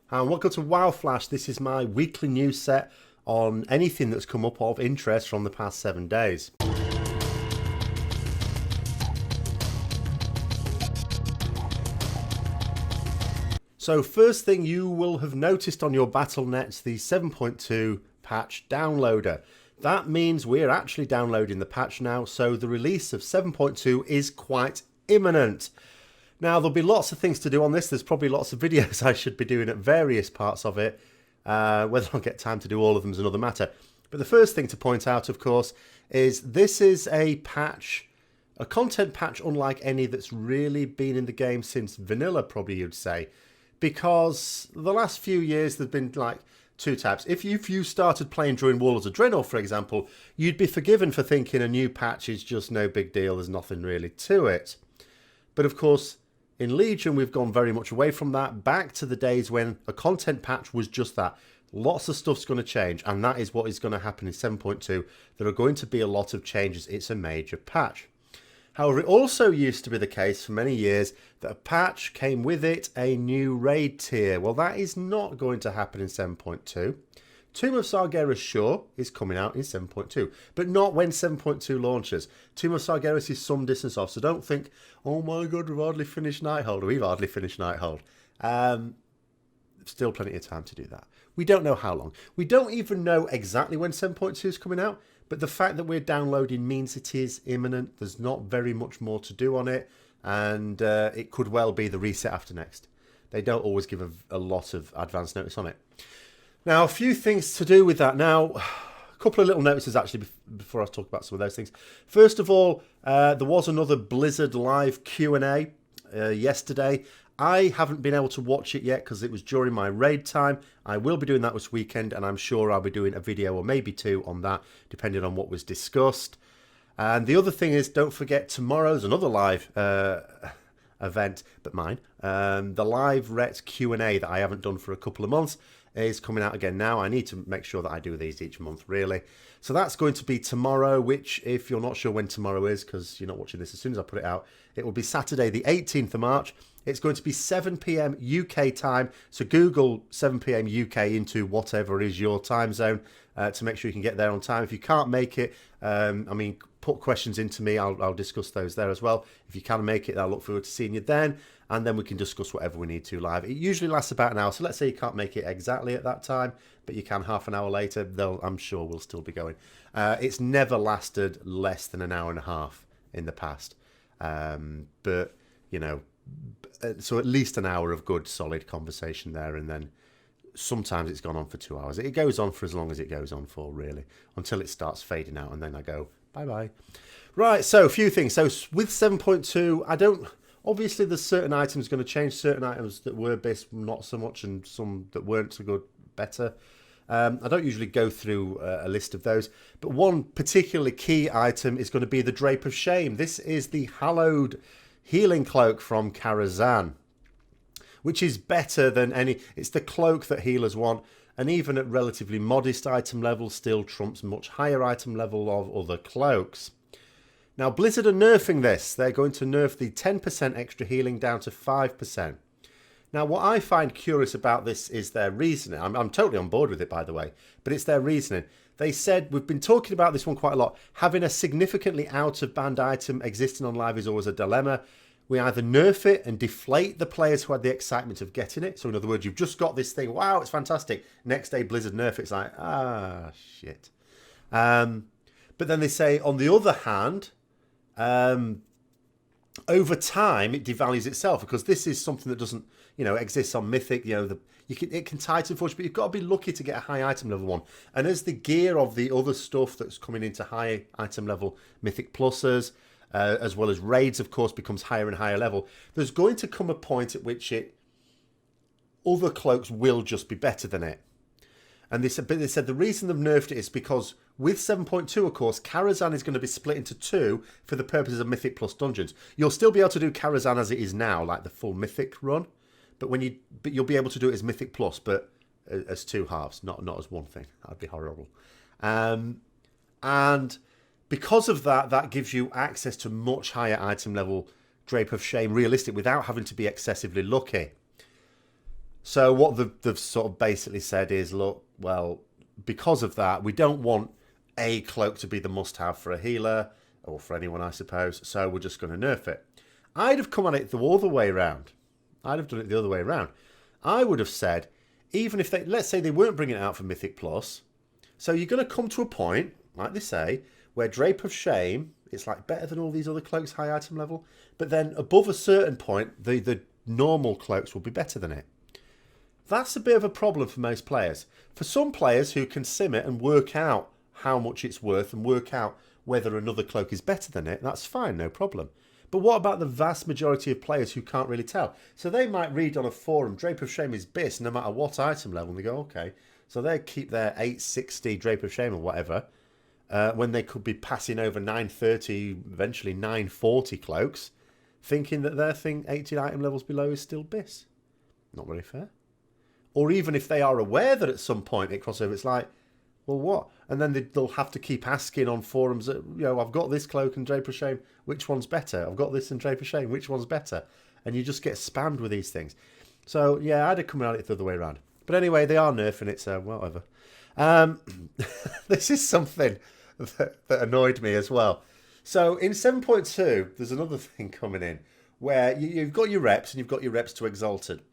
And welcome to WoW Flash. This is my weekly news set on anything that's come up of interest from the past 7 days. So first thing you will have noticed on your BattleNet, the 7.2 patch downloader. That means we're actually downloading the patch now, so the release of 7.2 is quite imminent. Now, there'll be lots of things to do on this. There's probably lots of videos I should be doing at various parts of it. Whether I'll get time to do all of them is another matter. But the first thing to point out, of course, is this is a patch, a content patch unlike any that's really been in the game since vanilla, probably you'd say. Because the last few years there's been like two types. If you started playing during Warlords of Draenor, for example, you'd be forgiven for thinking a new patch is just no big deal. There's nothing really to it. But of course, in Legion, we've gone very much away from that, back to the days when a content patch was just that. Lots of stuff's going to change, and that is what is going to happen in 7.2. There are going to be a lot of changes. It's a major patch. However, it also used to be the case for many years that a patch came with it a new raid tier. Well, that is not going to happen in 7.2. Tomb of Sargeras, sure, is coming out in 7.2, but not when 7.2 launches. Tomb of Sargeras is some distance off, so don't think, oh my god, we've hardly finished Nighthold. We've hardly finished Nighthold. Still plenty of time to do that. We don't know how long. We don't even know exactly when 7.2 is coming out, but the fact that we're downloading means it is imminent. There's not very much more to do on it, and it could well be the reset after next. They don't always give a lot of advance notice on it. Now, a few things to do with that. Now, a couple of little notices actually before I talk about some of those things. First of all, there was another Blizzard live Q&A yesterday. I haven't been able to watch it yet because it was during my raid time. I will be doing that this weekend, and I'm sure I'll be doing a video or maybe two on that, depending on what was discussed. And the other thing is, don't forget, tomorrow's another live event, but mine. The live Ret Q&A that I haven't done for a couple of months is coming out again now. I need to make sure that I do these each month, really. So that's going to be tomorrow, which, if you're not sure when tomorrow is, because you're not watching this as soon as I put it out, it will be Saturday the 18th of March. It's going to be 7 p.m. UK time. So Google 7 p.m. UK into whatever is your time zone to make sure you can get there on time. If you can't make it, put questions into me. I'll discuss those there as well. If you can make it, I'll look forward to seeing you then. And then we can discuss whatever we need to live. It usually lasts about an hour. So let's say you can't make it exactly at that time, but you can half an hour later. I'm sure we'll still be going. It's never lasted less than an hour and a half in the past. But, you know, so at least an hour of good, solid conversation there. And then sometimes it's gone on for 2 hours. It goes on for as long as it goes on for, really, until it starts fading out. And then I go, bye-bye. Right, so a few things. So with 7.2, obviously, there's certain items going to change, certain items that were best, not so much, and some that weren't so good, better. I don't usually go through a list of those, but one particularly key item is going to be the Drape of Shame. This is the hallowed healing cloak from Karazhan, which is better than any. It's the cloak that healers want, and even at relatively modest item level, still trumps much higher item level of other cloaks. Now, Blizzard are nerfing this. They're going to nerf the 10% extra healing down to 5%. Now, what I find curious about this is their reasoning. I'm totally on board with it, by the way, but it's their reasoning. They said, we've been talking about this one quite a lot, having a significantly out-of-band item existing on live is always a dilemma. We either nerf it and deflate the players who had the excitement of getting it. So in other words, you've just got this thing, wow, it's fantastic. Next day, Blizzard nerf it. It's like, shit. But then they say, on the other hand, over time it devalues itself, because this is something that doesn't, exist on Mythic. It can Titan Forge, but you've got to be lucky to get a high item level one. And as the gear of the other stuff that's coming into high item level Mythic pluses, as well as raids, of course, becomes higher and higher level, there's going to come a point at which other cloaks will just be better than it. And they said the reason they've nerfed it is because with 7.2, of course, Karazhan is going to be split into two for the purposes of Mythic Plus dungeons. You'll still be able to do Karazhan as it is now, like the full Mythic run, but you'll be able to do it as Mythic Plus, but as two halves, not as one thing. That'd be horrible. And because of that, that gives you access to much higher item level Drape of Shame realistic without having to be excessively lucky. So what they've sort of basically said is, look, well, because of that, we don't want a cloak to be the must-have for a healer, or for anyone, I suppose, so we're just going to nerf it. I'd have come at it the other way around. I'd have done it the other way around. I would have said, even if they, let's say they weren't bringing it out for Mythic Plus, so you're going to come to a point, like they say, where Drape of Shame, it's like better than all these other cloaks, high item level, but then above a certain point, the normal cloaks will be better than it. That's a bit of a problem for most players. For some players who can sim it and work out how much it's worth and work out whether another cloak is better than it, that's fine, no problem. But what about the vast majority of players who can't really tell? So they might read on a forum, Drape of Shame is BIS no matter what item level, and they go, okay. So they keep their 860 Drape of Shame or whatever, when they could be passing over 930, eventually 940 cloaks, thinking that their thing 18 item levels below is still BIS. Not very fair. Or even if they are aware that at some point it crossover, it's like, well, what? And then they'll have to keep asking on forums, I've got this cloak and Drape of Shame, which one's better? I've got this and Drape of Shame, which one's better? And you just get spammed with these things. So, yeah, I'd have come at it the other way around. But anyway, they are nerfing it, so whatever. This is something that annoyed me as well. So, in 7.2, there's another thing coming in, where you've got your reps, and you've got your reps to Exalted.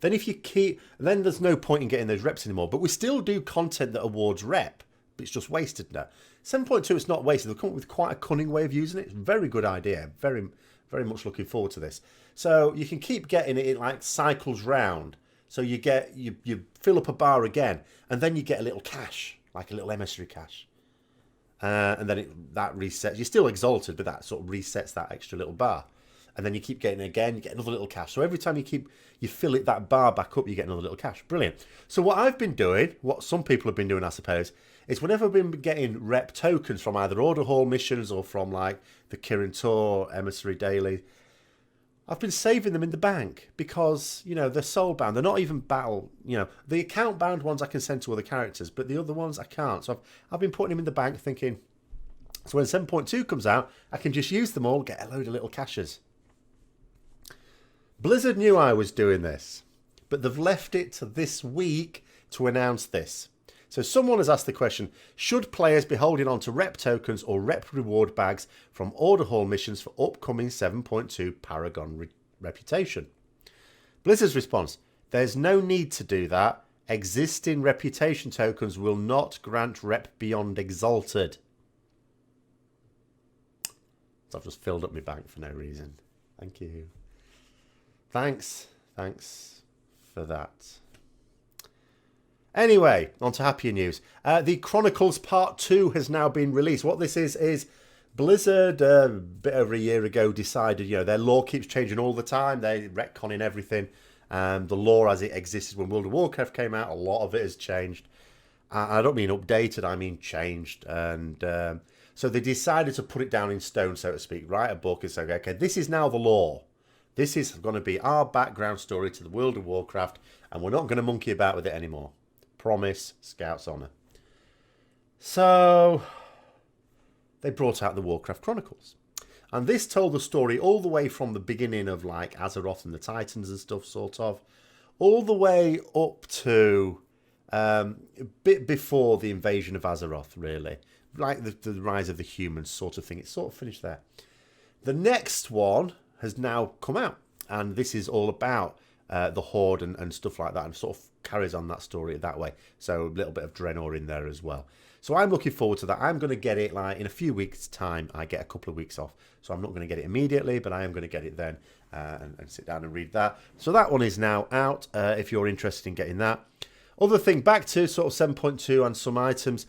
Then if you keep, then there's no point in getting those reps anymore. But we still do content that awards rep, but it's just wasted now. 7.2, it's not wasted. They've come up with quite a cunning way of using it. It's a very good idea. Very, very much looking forward to this. So you can keep getting it. It like cycles round. So you get you fill up a bar again, and then you get a little cache, like a little emissary cache, and then that resets. You're still exalted, but that sort of resets that extra little bar. And then you keep getting it again, you get another little cache. So every time you fill it that bar back up, you get another little cache. Brilliant. So what I've been doing, what some people have been doing, I suppose, is whenever I've been getting rep tokens from either Order Hall missions or from like the Kirin Tor, Emissary Daily, I've been saving them in the bank because, they're soul bound. They're not even battle, the account bound ones I can send to other characters, but the other ones I can't. So I've been putting them in the bank thinking, so when 7.2 comes out, I can just use them all, get a load of little caches. Blizzard knew I was doing this, but they've left it to this week to announce this. So someone has asked the question, should players be holding on to rep tokens or rep reward bags from Order Hall missions for upcoming 7.2 Paragon reputation? Blizzard's response, there's no need to do that. Existing reputation tokens will not grant rep beyond Exalted. So I've just filled up my bank for no reason. Thank you. Thanks for that. Anyway, on to happier news. The Chronicles Part 2 has now been released. What this is Blizzard, a bit over a year ago, decided, their lore keeps changing all the time. They're retconning everything. The lore as it existed when World of Warcraft came out, a lot of it has changed. I don't mean updated, I mean changed. And so they decided to put it down in stone, so to speak. Write a book and say, okay, this is now the lore. This is going to be our background story to the World of Warcraft, and we're not going to monkey about with it anymore. Promise, Scout's honour. So they brought out the Warcraft Chronicles. And this told the story all the way from the beginning of like Azeroth and the Titans and stuff, sort of, all the way up to a bit before the invasion of Azeroth, really. Like the rise of the humans sort of thing. It's sort of finished there. The next one has now come out, and this is all about the Horde and stuff like that, and sort of carries on that story that way. So a little bit of Draenor in there as well. So I'm looking forward to that. I'm going to get it like in a few weeks' time. I get a couple of weeks off, so I'm not going to get it immediately, but I am going to get it then and sit down and read that. So that one is now out if you're interested in getting that. Other thing, back to sort of 7.2 and some items.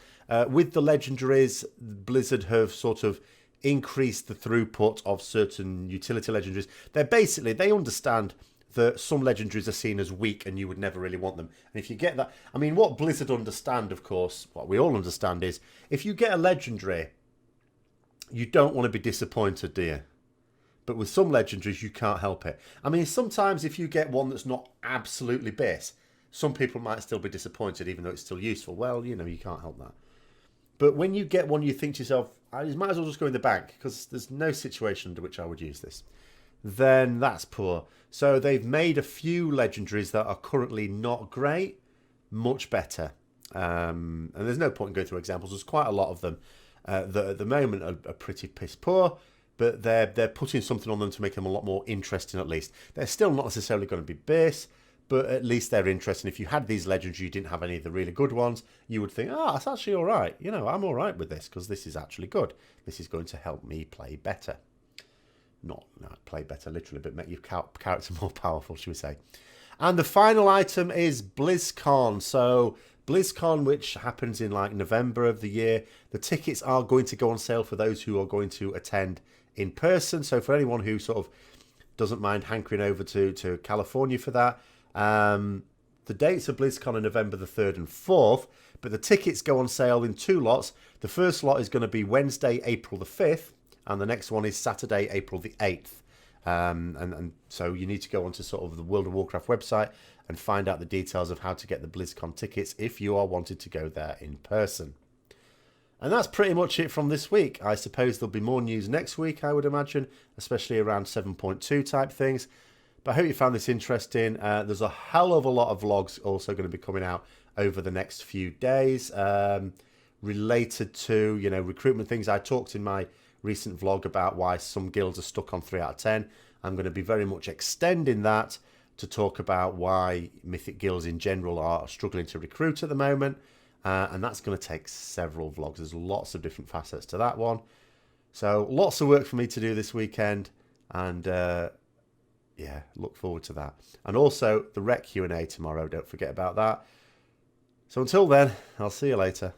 With the legendaries, Blizzard have sort of increase the throughput of certain utility legendaries. They understand that some legendaries are seen as weak and you would never really want them. And if you get that, I mean, what Blizzard understand, of course, what we all understand is, if you get a legendary, you don't want to be disappointed, do you? But with some legendaries, you can't help it. I mean, sometimes if you get one that's not absolutely BIS, some people might still be disappointed, even though it's still useful. Well, you can't help that. But when you get one, you think to yourself, I might as well just go in the bank, because there's no situation under which I would use this. then that's poor. So they've made a few legendaries that are currently not great much better. And there's no point in going through examples. There's quite a lot of them that at the moment are pretty piss poor, but they're putting something on them to make them a lot more interesting at least. They're still not necessarily going to be base, but at least they're interesting. If you had these legends, you didn't have any of the really good ones, you would think, that's actually all right. You know, I'm all right with this because this is actually good. This is going to help me play better. Not play better literally, but make your character more powerful, should we say. And the final item is BlizzCon. So BlizzCon, which happens in like November of the year, the tickets are going to go on sale for those who are going to attend in person. So for anyone who sort of doesn't mind hankering over to California for that, the dates of BlizzCon are November the 3rd and 4th, but the tickets go on sale in two lots. The first lot is going to be Wednesday, April the 5th, and the next one is Saturday, April the 8th. And so you need to go onto sort of the World of Warcraft website and find out the details of how to get the BlizzCon tickets if you are wanted to go there in person. And that's pretty much it from this week. I suppose there'll be more news next week, I would imagine, especially around 7.2 type things. But I hope you found this interesting. There's a hell of a lot of vlogs also going to be coming out over the next few days related to, you know, recruitment things. I talked in my recent vlog about why some guilds are stuck on 3 out of 10. I'm going to be very much extending that to talk about why mythic guilds in general are struggling to recruit at the moment. And that's going to take several vlogs. There's lots of different facets to that one. So lots of work for me to do this weekend. And yeah, look forward to that. And also the Rec Q&A tomorrow. Don't forget about that. So until then, I'll see you later.